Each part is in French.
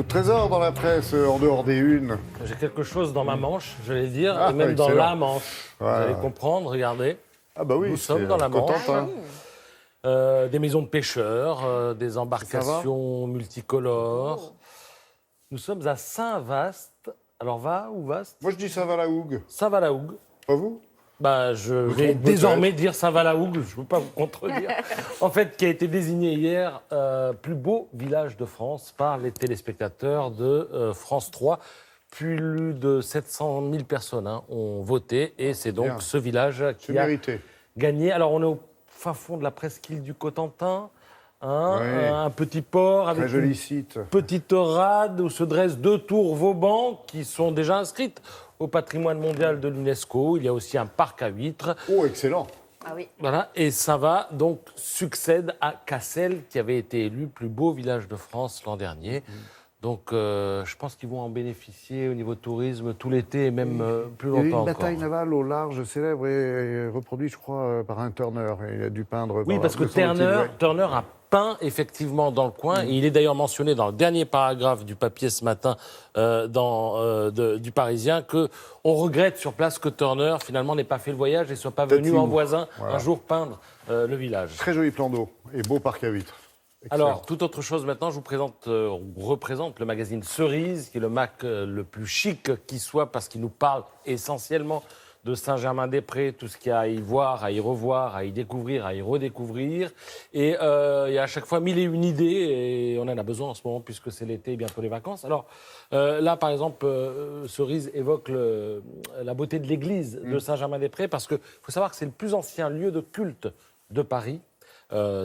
beaucoup de trésors dans la presse, en dehors des unes. J'ai quelque chose dans ma manche, je vais dire, Ah, et même dans excellent. la manche. Ouais, Vous allez ouais. comprendre, regardez. Ah bah oui, Nous sommes dans la Cotentin. Des maisons de pêcheurs, des embarcations multicolores. Nous sommes à Saint-Vaast. Alors, va ou Vaast? Moi je dis ça va la hougue. Saint-Valaougue. Pas vous? Bah, je vais trompe désormais dire Saint-Valaougue, je ne peux pas vous contredire. En fait, qui a été désigné hier plus beau village de France par les téléspectateurs de France 3. Plus de 700 000 personnes ont voté et c'est donc Bien. ce village C'est qui a mérité. gagné. Alors, on est au fin fond de la presqu'île du Cotentin, hein, Oui. un petit port Très avec joli une site. petite rade où se dressent 2 tours Vauban qui sont déjà inscrites au patrimoine mondial de l'UNESCO. Il y a aussi un parc à huîtres. Oh, excellent. Ah oui. Voilà, et ça va donc succède à Cassel qui avait été élu plus beau village de France l'an dernier. Donc je pense qu'ils vont en bénéficier au niveau tourisme tout l'été et même plus Il y a eu longtemps une bataille encore. navale au large célèbre et reproduite, je crois, par un Turner. Et il a dû peindre. Oui, dans parce que me semble-t-il, ouais. Turner a peint effectivement dans le coin. Et il est d'ailleurs mentionné dans le dernier paragraphe du papier ce matin du Parisien qu'on regrette sur place que Turner finalement n'ait pas fait le voyage et soit pas venu Peut-être en une- voisin voilà. un jour peindre le village. Très joli plan d'eau et beau parc à huîtres. Excellent. Alors, toute autre chose maintenant, je vous représente le magazine Cerise, qui est le Mac le plus chic qui soit, parce qu'il nous parle essentiellement de Saint-Germain-des-Prés, tout ce qu'il y a à y voir, à y revoir, à y découvrir, à y redécouvrir. Et il y a à chaque fois mille et une idées, et on en a besoin en ce moment, puisque c'est l'été et bientôt les vacances. Alors là, par exemple, Cerise évoque la beauté de l'église de Saint-Germain-des-Prés, parce qu'il faut savoir que c'est le plus ancien lieu de culte de Paris.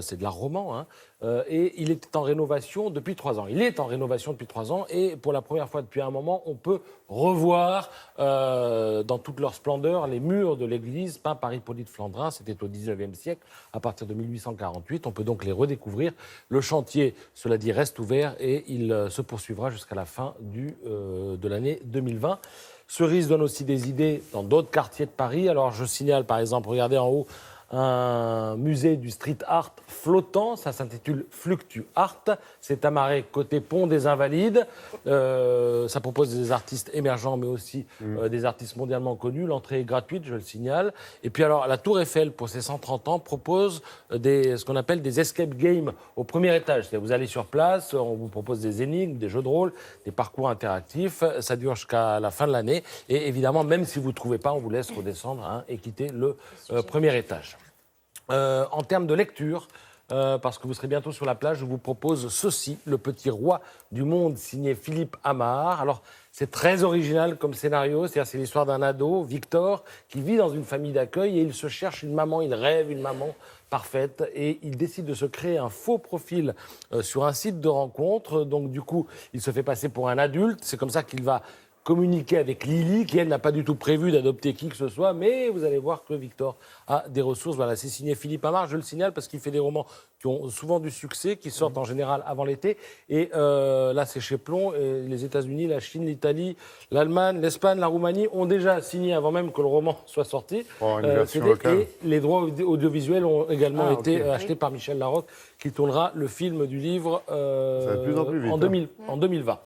C'est de l'art roman, hein. Et il était en rénovation depuis 3 ans. Il est en rénovation depuis 3 ans et pour la première fois depuis un moment, on peut revoir dans toute leur splendeur les murs de l'église peints par Hippolyte Flandrin. C'était au 19e siècle, à partir de 1848. On peut donc les redécouvrir. Le chantier, cela dit, reste ouvert et il se poursuivra jusqu'à la fin de l'année 2020. Cerise donne aussi des idées dans d'autres quartiers de Paris. Alors je signale par exemple, regardez en haut, un musée du street art flottant, ça s'intitule Fluctu Art, c'est amarré côté pont des Invalides, ça propose des artistes émergents mais aussi des artistes mondialement connus, l'entrée est gratuite, je le signale. Et puis alors la Tour Eiffel pour ses 130 ans propose ce qu'on appelle des escape games au premier étage, c'est-à-dire vous allez sur place, on vous propose des énigmes, des jeux de rôle, des parcours interactifs, ça dure jusqu'à la fin de l'année et évidemment même si vous ne trouvez pas, on vous laisse redescendre et quitter le premier étage. En termes de lecture, parce que vous serez bientôt sur la plage, je vous propose ceci, Le Petit Roi du Monde, signé Philippe Amar. Alors, c'est très original comme scénario, c'est l'histoire d'un ado, Victor, qui vit dans une famille d'accueil et il se cherche une maman, il rêve une maman parfaite et il décide de se créer un faux profil sur un site de rencontre. Donc, du coup, il se fait passer pour un adulte, c'est comme ça qu'il va communiquer avec Lily, qui, elle, n'a pas du tout prévu d'adopter qui que ce soit, mais vous allez voir que Victor a des ressources. Voilà, c'est signé Philippe Amar, je le signale, parce qu'il fait des romans qui ont souvent du succès, qui sortent en général avant l'été. Et là, c'est chez Plomb, et les États-Unis, la Chine, l'Italie, l'Allemagne, l'Espagne, la Roumanie ont déjà signé avant même que le roman soit sorti. Oh, une version locale. Et les droits audiovisuels ont également été ok. achetés par Michel Larocque, qui tournera le film du livre Ça va de plus en plus vite, en 2020.